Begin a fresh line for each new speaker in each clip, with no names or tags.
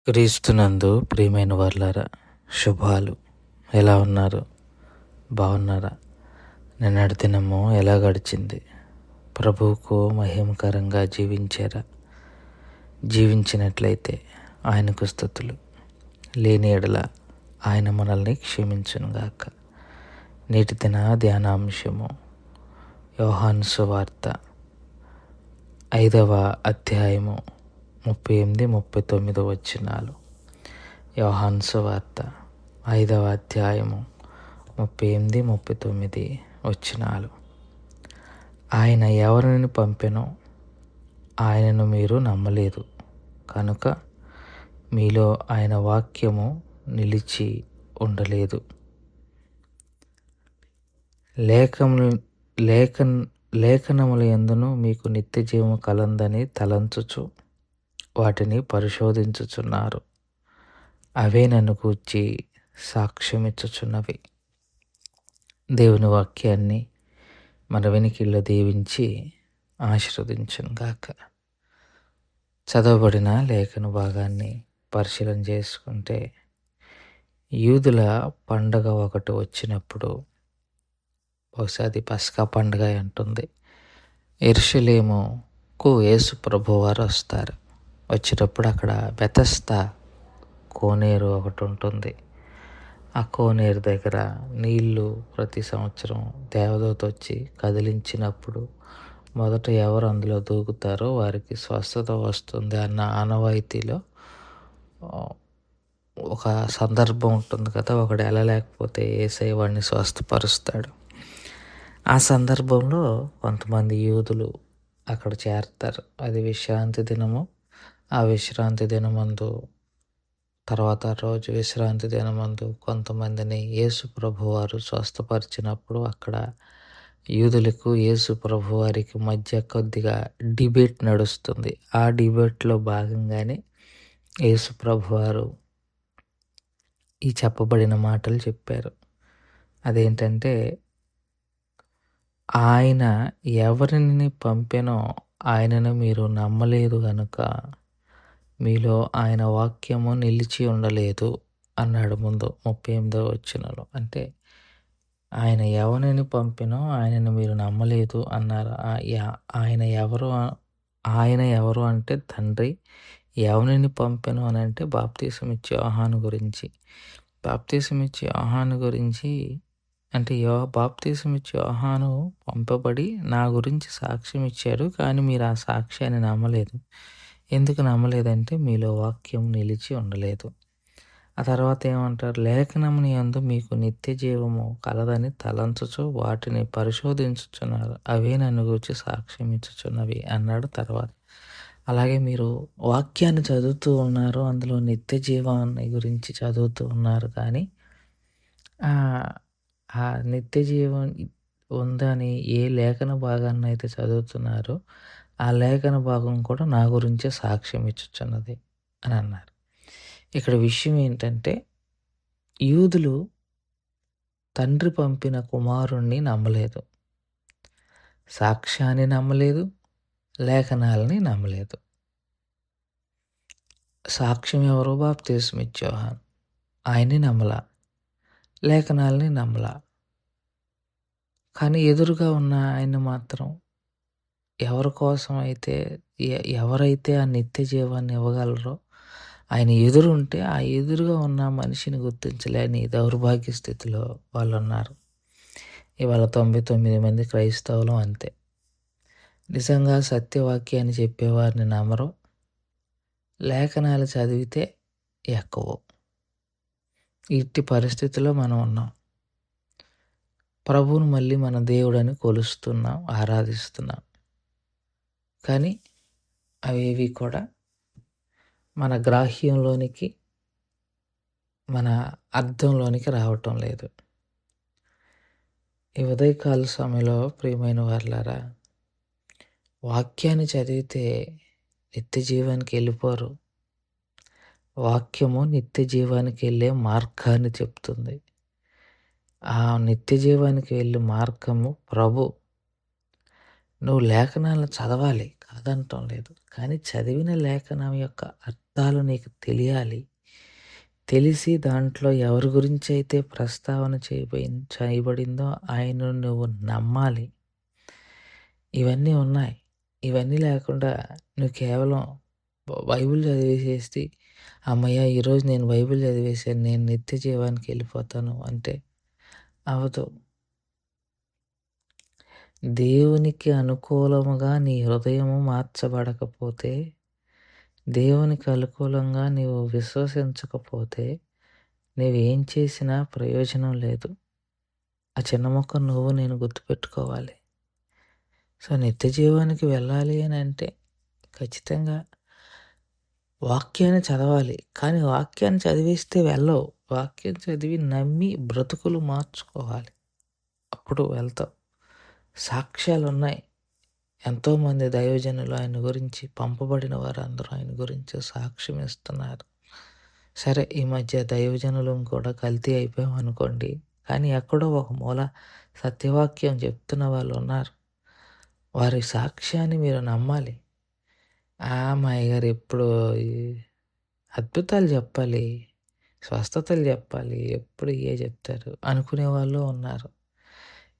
క్రీస్తునందు ప్రియమైన వార్లారా, శుభాలు. ఎలా ఉన్నారు? బాగున్నారా? నిన్నటి దినము ఎలా గడిచింది? ప్రభువుకు మహిమకరంగా జీవించారా? జీవించినట్లయితే ఆయనకు స్తుతులు. లేని ఎడల ఆయన మనల్ని క్షమించునుగాక. నేటి దిన ధ్యానాంశము యోహాను సువార్త 5వ అధ్యాయము 38, 39 వచనాలు. యోహాను సువార్త 5వ అధ్యాయము 38, 39 వచనాలు. ఆయన ఎవరిని పంపెనో ఆయనను మీరు నమ్మలేదు కనుక మీలో ఆయన వాక్యము నిలిచి ఉండలేదు. లేఖనముల యందును మీకు నిత్య జీవము కలందని తలంచుచు వాటిని పరిశోధించుచున్నారు. అవే నన్ను గూర్చి సాక్ష్యమిచ్చుచున్నవి. దేవుని వాక్యాన్ని మన వెనికిల్లో దీవించి ఆశీర్వదించునుగాక. చదవబడిన లేఖన భాగాన్ని పరిశీలన చేసుకుంటే, యూదుల పండగ ఒకటి వచ్చినప్పుడు, బహుశా అది పస్కా పండుగ అంటుంది, యెరూషలేముకు యేసు ప్రభువారు వస్తారు. వచ్చేటప్పుడు అక్కడ బెతస్దా కోనేరు ఒకటి ఉంటుంది. ఆ కోనేరు దగ్గర నీళ్లు ప్రతి సంవత్సరం దేవదూత వచ్చి కదిలించినప్పుడు మొదట ఎవరు అందులో దూకుతారో వారికి స్వస్థత వస్తుంది అన్న ఆనవాయితీలో ఒక సందర్భం ఉంటుంది కదా. ఒకడు వెళ్ళలేకపోతే యేసయ్య వాడిని స్వస్థపరుస్తాడు. ఆ సందర్భంలో కొంతమంది యూదులు అక్కడ చేరతారు. అది విశ్రాంతి దినము. ఆ విశ్రాంతి దినమందు తర్వాత రోజు విశ్రాంతి దినమందు కొంతమందిని యేసు ప్రభువారు స్వస్థపరిచినప్పుడు అక్కడ యూదులకు యేసు ప్రభువారికి మధ్య కొద్దిగా డిబేట్ నడుస్తుంది. ఆ డిబేట్లో భాగంగానే యేసు ప్రభువారు ఈ చెప్పబడిన మాటలు చెప్పారు. అదేంటంటే, ఆయన ఎవరిని పంపెనో ఆయనను మీరు నమ్మలేదు గనుక మీలో ఆయన వాక్యము నిలిచి ఉండలేదు అన్నాడు ముందు 38వ వచనంలో. అంటే ఆయన ఎవరిని పంపినో ఆయనను మీరు నమ్మలేదు అన్నారు. ఆయన ఎవరు అంటే తండ్రి. ఎవరిని పంపెను అని అంటే బాప్తీసం ఇచ్చే యోహాను గురించి. బాప్తీసం ఇచ్చే యోహాను గురించి అంటే బాప్తీసం ఇచ్చే యోహాను పంపబడి నా గురించి సాక్ష్యం ఇచ్చాడు, కానీ మీరు ఆ సాక్ష్యాన్ని నమ్మలేదు. ఎందుకు నమ్మలేదంటే మీలో వాక్యం నిలిచి ఉండలేదు. ఆ తర్వాత ఏమంటారు? లేఖనముని యందు మీకు నిత్య జీవము కలదని తలంచుచు వాటిని పరిశోధించుచున్నారు. అవే నన్ను గురించి సాక్ష్యం ఇచ్చుచున్నవి అన్నాడు. తర్వాత అలాగే మీరు వాక్యాన్ని చదువుతూ ఉన్నారు, అందులో నిత్య జీవాన్ని గురించి చదువుతూ ఉన్నారు, కానీ ఆ నిత్య జీవం ఉందని ఏ లేఖన భాగాన్ని అయితే చదువుతున్నారో ఆ లేఖన భాగం కూడా నా గురించే సాక్ష్యం ఇచ్చుచున్నది అని అన్నారు. ఇక్కడ విషయం ఏంటంటే, యూదులు తండ్రి పంపిన కుమారుణ్ణి నమ్మలేదు, సాక్ష్యాన్ని నమ్మలేదు, లేఖనాలని నమ్మలేదు. సాక్ష్యం ఎవరో? బాప్తీసం ఇచ్చే యోహాను. ఆయన్ని నమ్మలా, లేఖనాలని నమ్మలా. కానీ ఎదురుగా ఉన్న ఆయన మాత్రం ఎవరైతే ఆ నిత్య జీవాన్ని ఇవ్వగలరో ఆయన ఎదురుంటే ఆ ఎదురుగా ఉన్న మనిషిని గుర్తించలేని దౌర్భాగ్య స్థితిలో వాళ్ళు ఉన్నారు. ఇవాళ 99 మంది క్రైస్తవులు అంతే. నిజంగా సత్యవాక్యాన్ని చెప్పేవారిని నమ్మరు, లేఖనాలు చదివితే ఎక్కవు. ఇట్టి పరిస్థితిలో మనం ఉన్నాం. ప్రభువును మళ్ళీ మన దేవుడని కొలుస్తున్నాం, ఆరాధిస్తున్నాం, కానీ అవేవి కూడా మన గ్రాహ్యంలోనికి, మన అర్థంలోనికి రావటం లేదు. ఈ ఉదయకాల సమయంలో ప్రియమైన వారులారా, వాక్యాన్ని చదివితే నిత్య జీవానికి వెళ్ళిపోరు. వాక్యము నిత్య జీవానికి వెళ్ళే మార్గాన్ని చెప్తుంది. ఆ నిత్య జీవానికి వెళ్ళే మార్గము ప్రభు. నువ్వు లేఖనాలను చదవాలి, కాదంటం లేదు, కానీ చదివిన లేఖనం యొక్క అర్థాలు నీకు తెలియాలి. తెలిసి దాంట్లో ఎవరి గురించైతే ప్రస్తావన చేయబడిందో ఆయనను నువ్వు నమ్మాలి. ఇవన్నీ ఉన్నాయి. ఇవన్నీ లేకుండా నువ్వు కేవలం బైబిల్ చదివేసేసి, హమ్మయ్య! ఈరోజు నేను బైబిల్ చదివేశాను. నేను నిత్య జీవానికి వెళ్ళిపోతాను అంటే అవ్వదు. దేవునికి అనుకూలముగా నీ హృదయము మార్చబడకపోతే, దేవునికి అనుకూలంగా నీవు విశ్వసించకపోతే, నీవేం చేసినా ప్రయోజనం లేదు. ఆ చిన్న మొక్క నువ్వు నేను గుర్తుపెట్టుకోవాలి. సో, నిత్య జీవానికి వెళ్ళాలి అని అంటే ఖచ్చితంగా వాక్యాన్ని చదవాలి. కానీ వాక్యాన్ని చదివిస్తే వెళ్ళవు. వాక్యం చదివి నమ్మి బ్రతుకులు మార్చుకోవాలి. అప్పుడు వెళ్తావు. సాక్ష్యాలున్నాయి. ఎంతోమంది దైవజనులు ఆయన గురించి, పంపబడిన వారందరూ ఆయన గురించి సాక్ష్యం ఇస్తున్నారు. సరే, ఈ మధ్య దైవజనులు కూడా కల్తీ అయిపోయాం అనుకోండి. కానీ ఎక్కడో ఒక మూల సత్యవాక్యం చెప్తున్న వాళ్ళు ఉన్నారు. వారి సాక్ష్యాన్ని మీరు నమ్మాలి. మా అయ్యగారు ఎప్పుడు అద్భుతాలు చెప్పాలి, స్వస్థతలు చెప్పాలి, ఎప్పుడు ఇయే చెప్తారు అనుకునే వాళ్ళు ఉన్నారు.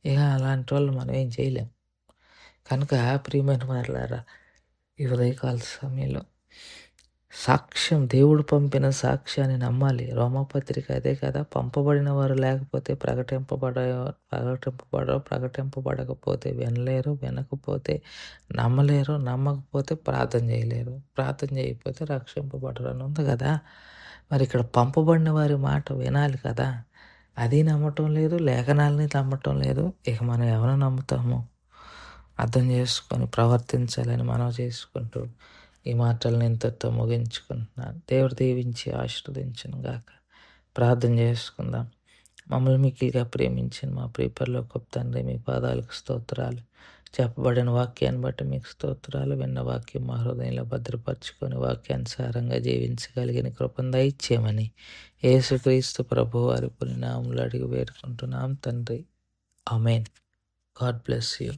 ఇక అలాంటి వాళ్ళు మనం ఏం చేయలేం. కనుక ప్రియమైన వారలారా, ఈ ఉదయకాల సమయంలో సాక్ష్యం, దేవుడు పంపిన సాక్ష్యాన్ని నమ్మాలి. రోమపత్రిక అదే కదా, పంపబడిన వారు లేకపోతే ప్రకటింపబడకపోతే వినలేరు, వినకపోతే నమ్మలేరు, నమ్మకపోతే ప్రార్థన చేయలేరు, ప్రార్థన చేయకపోతే రక్షింపబడరు అని ఉంది కదా. మరి ఇక్కడ పంపబడిన వారి మాట వినాలి కదా. అది నమ్మటం లేదు, లేఖనాలని నమ్మటం లేదు. ఇక మనం ఎవరు నమ్ముతాము? అర్థం చేసుకొని ప్రవర్తించాలని మనం చేసుకుంటూ ఈ మాటలను ఇంతటితో ముగించుకుంటున్నాను. దేవుడు దీవించి ఆశీర్వదించును గాక. ప్రార్థన చేసుకుందాం. మమ్మల్ని మిక్కిలిగా ప్రేమించిన మా పరలోకపు తండ్రి, మీ పాదాలకు స్తోత్రాలు. చెప్పబడిన వాక్యాన్ని బట్టి మీకు స్తోత్రాలు. విన్న వాక్యం మా హృదయంలో భద్రపరచుకొని వాక్యానుసారంగా జీవించగలిగిన కృపను దయచేయమని యేసుక్రీస్తు ప్రభువు వారి పుణ్యనామములో అడిగి వేడుకుంటున్నాం తండ్రి. ఆమేన్. God bless you.